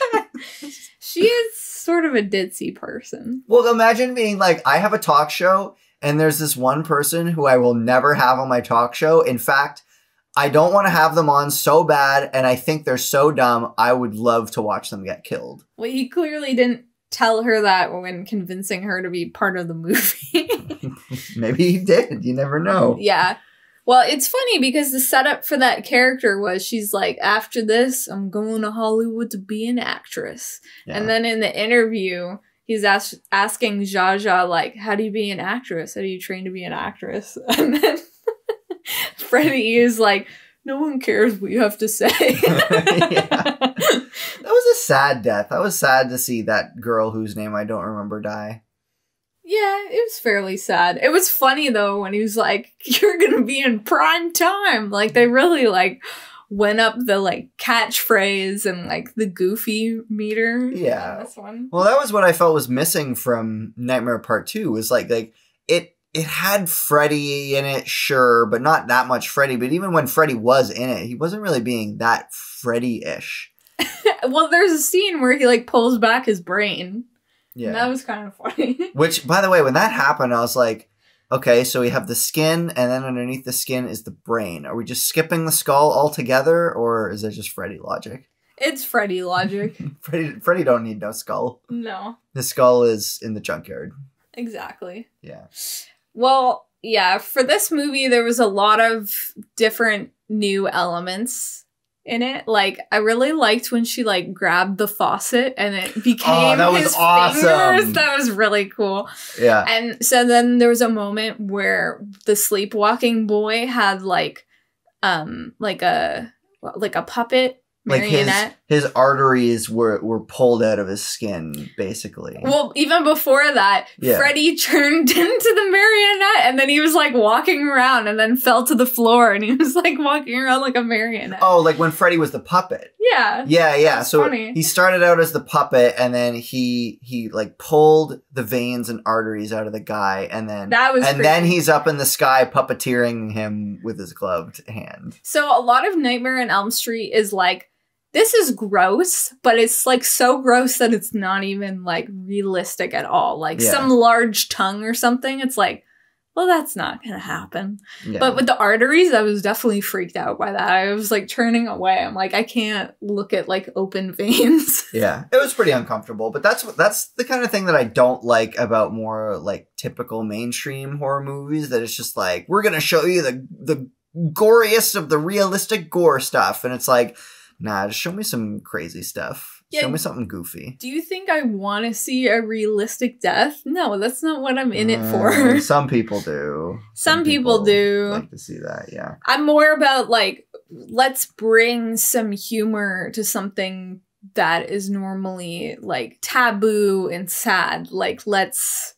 She is sort of a ditzy person. Well, imagine being like, I have a talk show, and there's this one person who I will never have on my talk show. In fact, I don't want to have them on so bad, and I think they're so dumb, I would love to watch them get killed. Well, he clearly didn't tell her that when convincing her to be part of the movie. Maybe he did. You never know. Yeah. Well, it's funny because the setup for that character was she's like, after this, I'm going to Hollywood to be an actress. Yeah. And then in the interview, he's asking Zsa Zsa, like, how do you be an actress? How do you train to be an actress? And then Freddy is like, no one cares what you have to say. Yeah. That was a sad death. I was sad to see that girl whose name I don't remember die. Yeah, it was fairly sad. It was funny, though, when he was like, you're gonna be in prime time. Like, they really, like, went up the, like, catchphrase and, like, the goofy meter. Yeah. On this one. Well, that was what I felt was missing from Nightmare Part 2, was, like it had Freddy in it, sure, but not that much Freddy. But even when Freddy was in it, he wasn't really being that Freddy-ish. Well, there's a scene where he, like, pulls back his brain. Yeah. And that was kind of funny. Which, by the way, when that happened, I was like, okay, so we have the skin, and then underneath the skin is the brain. Are we just skipping the skull altogether, or is it just Freddy logic? It's Freddy logic. Freddy don't need no skull. No. The skull is in the junkyard. Exactly. Yeah. Well, yeah, for this movie, there was a lot of different new elements in it. Like, I really liked when she, like, grabbed the faucet and it became his fingers. That was really cool. Yeah. And so then there was a moment where the sleepwalking boy had, like a puppet marionette. Like his arteries were pulled out of his skin, basically. Well, even before that, Freddy turned into the marionette and then he was like walking around and then fell to the floor and he was like walking around like a marionette. Oh, like when Freddy was the puppet. Yeah. Yeah. So funny. He started out as the puppet and then he like pulled the veins and arteries out of the guy and then then he's up in the sky puppeteering him with his gloved hand. So a lot of Nightmare on Elm Street is like, this is gross, but it's, like, so gross that it's not even, like, realistic at all. Like, some large tongue or something, it's like, well, that's not gonna happen. Yeah. But with the arteries, I was definitely freaked out by that. I was, like, turning away. I'm like, I can't look at, like, open veins. Yeah, it was pretty uncomfortable. But that's the kind of thing that I don't like about more, like, typical mainstream horror movies, that it's just like, we're gonna show you the goriest of the realistic gore stuff. And it's like, nah, just show me some crazy stuff. Yeah. Show me something goofy. Do you think I want to see a realistic death? No, that's not what I'm in it for. Some people do. Some people do. Like to see that, yeah. I'm more about, like, let's bring some humor to something that is normally, like, taboo and sad. Like, let's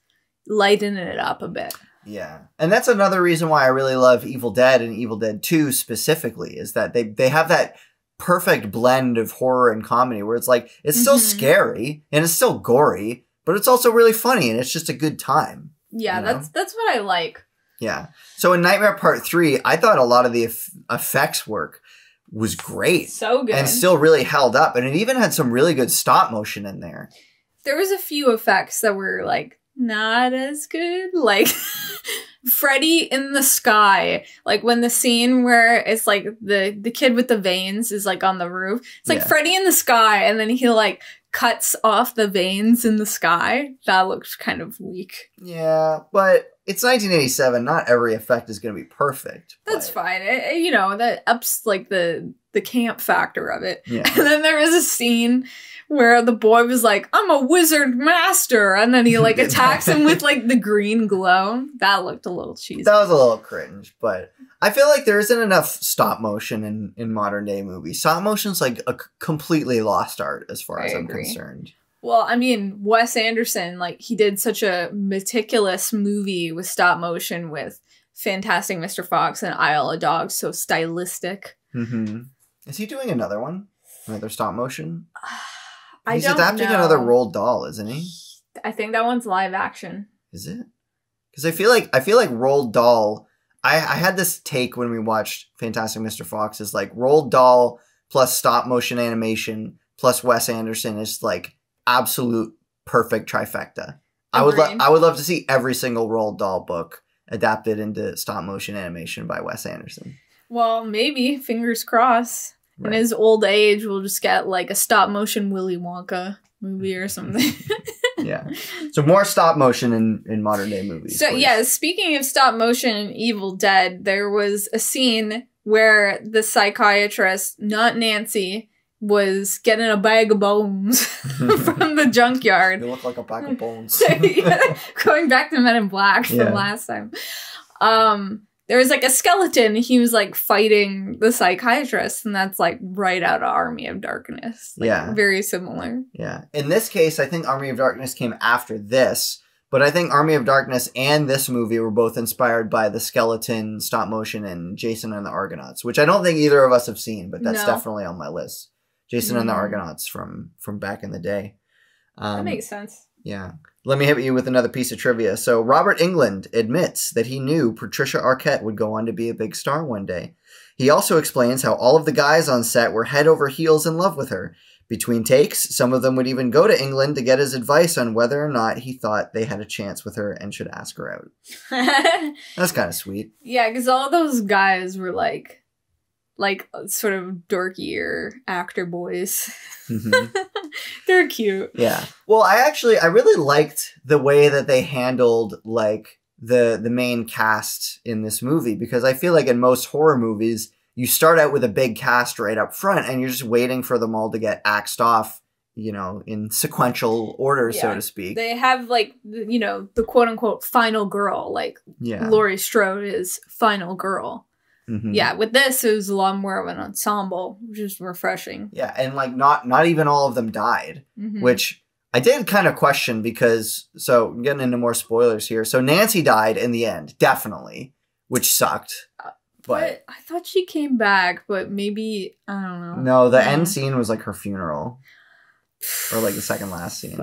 lighten it up a bit. Yeah. And that's another reason why I really love Evil Dead and Evil Dead 2 specifically, is that they have that perfect blend of horror and comedy where it's like, it's still scary and it's still gory, but it's also really funny and it's just a good time. Yeah, you know? That's what I like. Yeah. So in Nightmare Part 3, I thought a lot of the effects work was great. So good. And still really held up. And it even had some really good stop motion in there. There was a few effects that were, like, not as good. Like, Freddy in the sky. Like, when the scene where it's, like, the kid with the veins is, like, on the roof. It's, like, Freddy in the sky, and then he, like, cuts off the veins in the sky. That looks kind of weak. Yeah, but it's 1987. Not every effect is going to be perfect. That's fine. You know, that ups, like, the camp factor of it. Yeah. And then there was a scene where the boy was like, I'm a wizard master. And then he, like, attacks him with, like, the green glow. That looked a little cheesy. That was a little cringe, but I feel like there isn't enough stop motion in modern day movies. Stop motion's, like, a completely lost art as far as I'm concerned. Well, I mean, Wes Anderson, like, he did such a meticulous movie with stop motion with Fantastic Mr. Fox and Isle of Dogs, so stylistic. Mm-hmm. Is he doing another one? Another stop motion? He's adapting another Roald doll, isn't he? I think that one's live action. Is it? Because I feel like Roald doll. I had this take when we watched Fantastic Mr. Fox, is like Roald doll plus stop motion animation plus Wes Anderson is like absolute perfect trifecta. Agreed. I would love to see every single Roald Dahl book adapted into stop motion animation by Wes Anderson. Well, maybe, fingers crossed. Right. In his old age, we'll just get like a stop motion Willy Wonka movie or something. Yeah. So more stop motion in modern day movies. So please. yeah, speaking of stop motion in Evil Dead, there was a scene where the psychiatrist, not Nancy, was getting a bag of bones from the junkyard. You look like a bag of bones. Yeah, going back to Men in Black from last time. There was like a skeleton. He was like fighting the psychiatrist, and that's like right out of Army of Darkness. Like, very similar. Yeah. In this case, I think Army of Darkness came after this, but I think Army of Darkness and this movie were both inspired by the skeleton stop motion in Jason and the Argonauts, which I don't think either of us have seen, but that's definitely on my list. Jason and the Argonauts from back in the day. That makes sense. Yeah. Let me hit you with another piece of trivia. So Robert Englund admits that he knew Patricia Arquette would go on to be a big star one day. He also explains how all of the guys on set were head over heels in love with her. Between takes, some of them would even go to England to get his advice on whether or not he thought they had a chance with her and should ask her out. That's kind of sweet. Yeah, because all those guys were like sort of dorkier actor boys. Mm-hmm. They're cute. Yeah. Well, I really liked the way that they handled like the main cast in this movie, because I feel like in most horror movies, you start out with a big cast right up front and you're just waiting for them all to get axed off, you know, in sequential order, so to speak. They have like, you know, the quote unquote final girl, like Laurie Strode is final girl. Mm-hmm. Yeah, with this, it was a lot more of an ensemble, which is refreshing. Yeah, and like not even all of them died, which I did kind of question because, so I'm getting into more spoilers here. So Nancy died in the end, definitely, which sucked. But I thought she came back, but maybe, I don't know. No, the end scene was like her funeral. Or like the second last scene.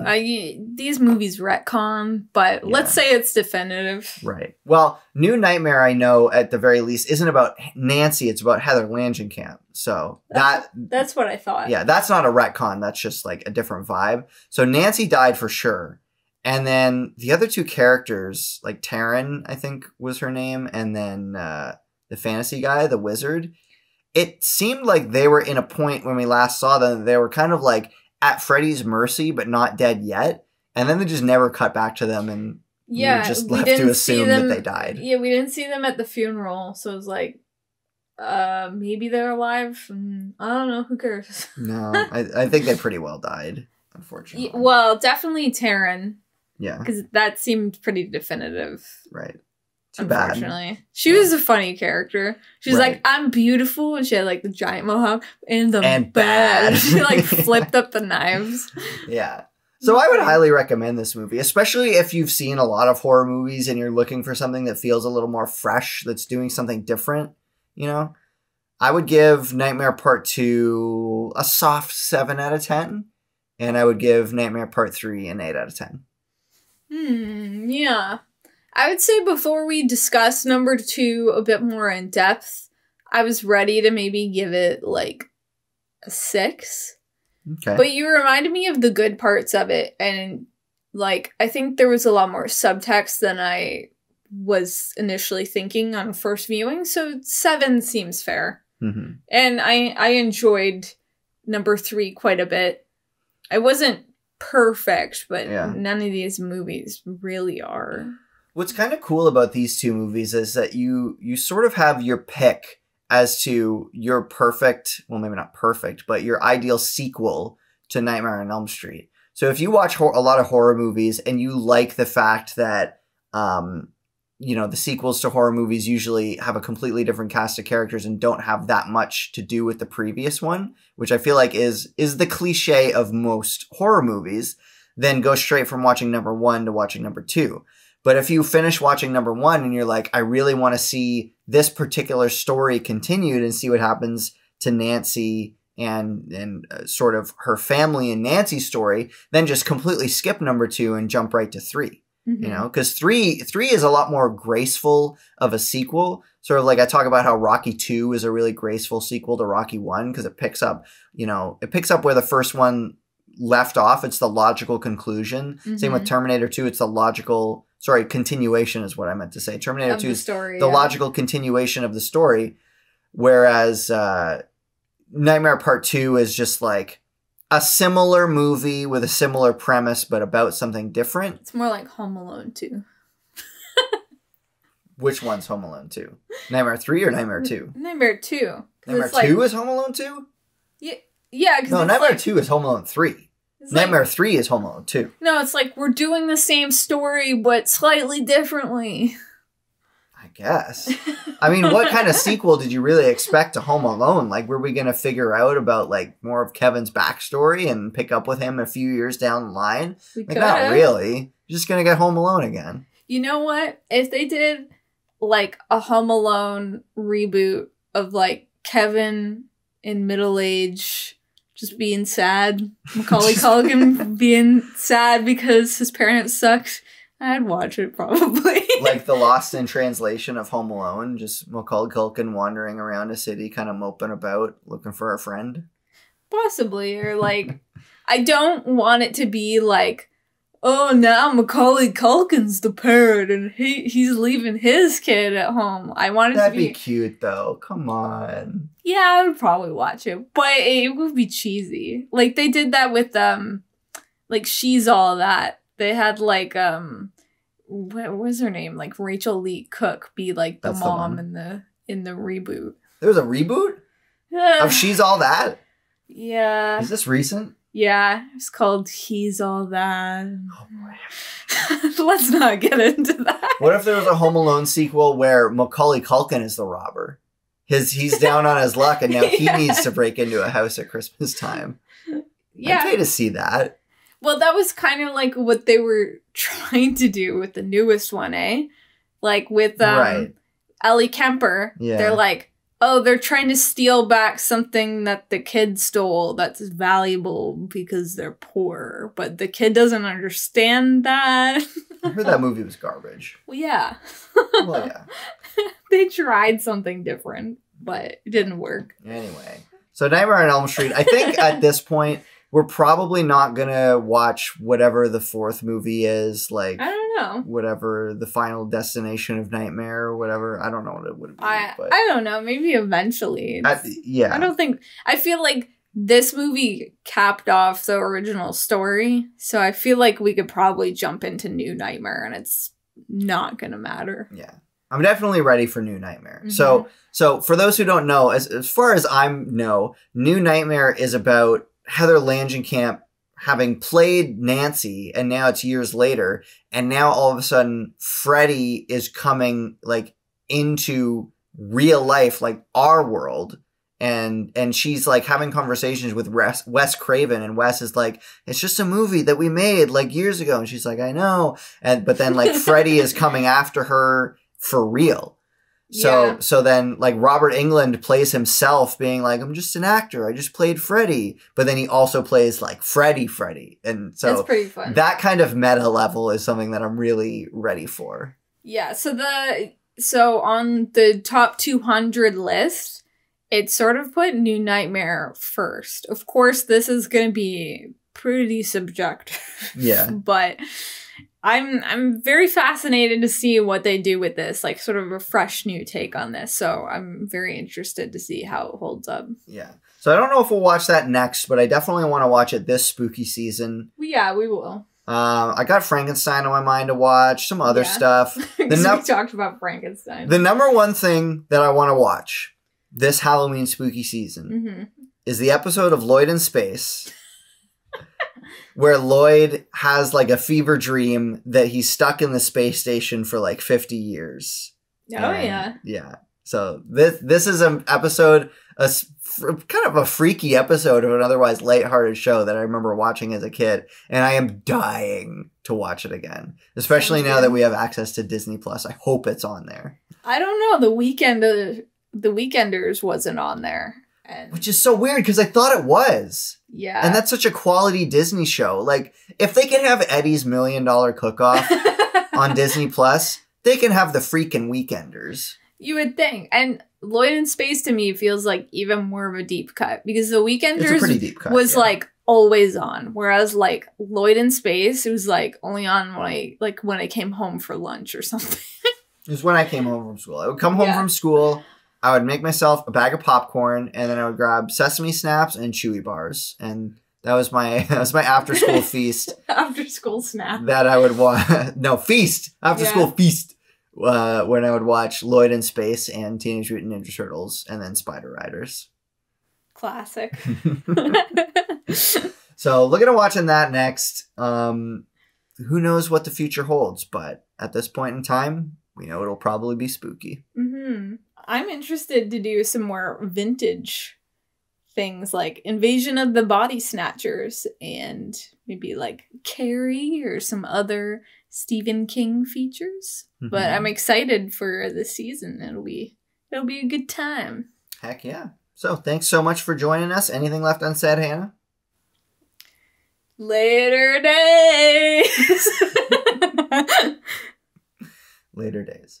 These movies retcon, but let's say it's definitive. Right. Well, New Nightmare, I know at the very least, isn't about Nancy. It's about Heather Langenkamp. So that's what I thought. Yeah, that's not a retcon. That's just like a different vibe. So Nancy died for sure. And then the other two characters, like Taryn, I think was her name, and then the fantasy guy, the wizard. It seemed like they were in a point when we last saw them, they were kind of like at Freddy's mercy, but not dead yet. And then they just never cut back to them, and we were just left to assume that they died. Yeah, we didn't see them at the funeral, so it was like, maybe they're alive. I don't know, who cares? No, I think they pretty well died, unfortunately. Well, definitely Taryn. Yeah. Because that seemed pretty definitive. Right. Unfortunately. She was a funny character. She was like, I'm beautiful, and she had like the giant mohawk and bad. She like flipped up the knives. Yeah. So I would highly recommend this movie, especially if you've seen a lot of horror movies and you're looking for something that feels a little more fresh, that's doing something different, you know? I would give Nightmare Part 2 a soft 7 out of 10, and I would give Nightmare Part 3 an 8 out of 10. Yeah. I would say before we discuss number 2 a bit more in depth, I was ready to maybe give it like a 6. Okay. But you reminded me of the good parts of it, and like I think there was a lot more subtext than I was initially thinking on first viewing, so 7 seems fair. Mm-hmm. And I enjoyed number 3 quite a bit. I wasn't perfect, but none of these movies really are. What's kind of cool about these two movies is that you sort of have your pick as to your perfect, well, maybe not perfect, but your ideal sequel to Nightmare on Elm Street. So if you watch a lot of horror movies and you like the fact that, you know, the sequels to horror movies usually have a completely different cast of characters and don't have that much to do with the previous one, which I feel like is the cliche of most horror movies, then go straight from watching number 1 to watching number 2. But if you finish watching number 1 and you're like, I really want to see this particular story continued and see what happens to Nancy and sort of her family and Nancy's story, then just completely skip number 2 and jump right to 3. Mm-hmm. You know, because 3 is a lot more graceful of a sequel. Sort of like I talk about how Rocky 2 is a really graceful sequel to Rocky 1 because it picks up where the first one left off. It's the logical conclusion. Mm-hmm. Same with Terminator 2. It's the logical... Sorry, continuation is what I meant to say. Terminator 2 is the logical continuation of the story, whereas Nightmare Part 2 is just like a similar movie with a similar premise, but about something different. It's more like Home Alone 2. Which one's Home Alone 2? Nightmare 3 or Nightmare 2? Nightmare 2. Nightmare 2 is Home Alone 2? Yeah. No, Nightmare 2 is Home Alone 3. Nightmare 3 is Home Alone 2. No, it's like we're doing the same story, but slightly differently. I guess. I mean, what kind of sequel did you really expect to Home Alone? Like, were we going to figure out about, like, more of Kevin's backstory and pick up with him a few years down the line? Not really. You're just going to get Home Alone again. You know what? If they did, like, a Home Alone reboot of, like, Kevin in middle age just being sad, Macaulay Culkin being sad because his parents sucked, I'd watch it probably. Like the Lost in Translation of Home Alone, just Macaulay Culkin wandering around a city kind of moping about looking for a friend. Possibly. Or like, I don't want it to be like, oh, now Macaulay Culkin's the parent and he's leaving his kid at home. I want it to be... That'd be cute though. Come on. Yeah, I would probably watch it, but it would be cheesy. Like they did that with like She's All That. They had like what was her name? Like Rachel Lee Cook be like the mom in the reboot. There was a reboot of She's All That? Yeah. Is this recent? Yeah, it's called He's All That. Oh boy. Let's not get into that. What if there was a Home Alone sequel where Macaulay Culkin is the robber? He's down on his luck and now he needs to break into a house at Christmas time. Yeah. I'd pay to see that. Well, that was kind of like what they were trying to do with the newest one, eh? Like with Ellie Kemper. Yeah. They're like, oh, they're trying to steal back something that the kid stole that's valuable because they're poor. But the kid doesn't understand that. I heard that movie was garbage. Well, yeah. Well, yeah. They tried something different, but it didn't work. Anyway. So Nightmare on Elm Street, I think at this point... We're probably not going to watch whatever the fourth movie is, like... I don't know. Whatever the Final Destination of Nightmare or whatever. I don't know what it would be. I don't know. Maybe eventually. Yeah. I don't think... I feel like this movie capped off the original story, so I feel like we could probably jump into New Nightmare, and it's not going to matter. Yeah. I'm definitely ready for New Nightmare. Mm-hmm. So for those who don't know, as far as I know, New Nightmare is about... Heather Langenkamp having played Nancy, and now it's years later, and now all of a sudden Freddy is coming like into real life, like our world, and she's like having conversations with Wes Craven, and Wes is like, it's just a movie that we made like years ago, and she's like, I know, but then like Freddy is coming after her for real. So then, like, Robert Englund plays himself being like, I'm just an actor. I just played Freddy. But then he also plays, like, Freddy. And so that's pretty fun. That kind of meta level is something that I'm really ready for. Yeah, so on the top 200 list, it sort of put New Nightmare first. Of course, this is going to be pretty subjective. Yeah. But... I'm very fascinated to see what they do with this, like sort of a fresh new take on this. So I'm very interested to see how it holds up. Yeah. So I don't know if we'll watch that next, but I definitely want to watch it this spooky season. Yeah, we will. I got Frankenstein on my mind to watch, some other stuff. We talked about Frankenstein. The number one thing that I want to watch this Halloween spooky season is the episode of Lloyd in Space. Where Lloyd has, like, a fever dream that he's stuck in the space station for, like, 50 years. Oh, yeah. Yeah. So this is an episode, kind of a freaky episode of an otherwise lighthearted show that I remember watching as a kid. And I am dying to watch it again. Especially now that we have access to Disney+. I hope it's on there. I don't know. The Weekenders wasn't on there. Which is so weird because I thought it was. Yeah. And that's such a quality Disney show. Like, if they can have Eddie's $1 Million Cook-Off on Disney+, they can have the freaking Weekenders. You would think. And Lloyd in Space to me feels like even more of a deep cut because the Weekenders was like always on. Whereas like Lloyd in Space, it was like only on when I came home for lunch or something. It was when I came home from school. I would come home from school. I would make myself a bag of popcorn, and then I would grab Sesame Snaps and Chewy Bars, and That was my after school feast. After school snack. That I would watch. No, feast. After school feast. When I would watch Lloyd in Space and Teenage Mutant Ninja Turtles and then Spider Riders. Classic. So looking at watching that next. Who knows what the future holds, but at this point in time, we know it'll probably be spooky. Mm-hmm. I'm interested to do some more vintage things like Invasion of the Body Snatchers and maybe like Carrie or some other Stephen King features. Mm-hmm. But I'm excited for the season. It'll be a good time. Heck yeah. So thanks so much for joining us. Anything left unsaid, Hannah? Later days. Later days.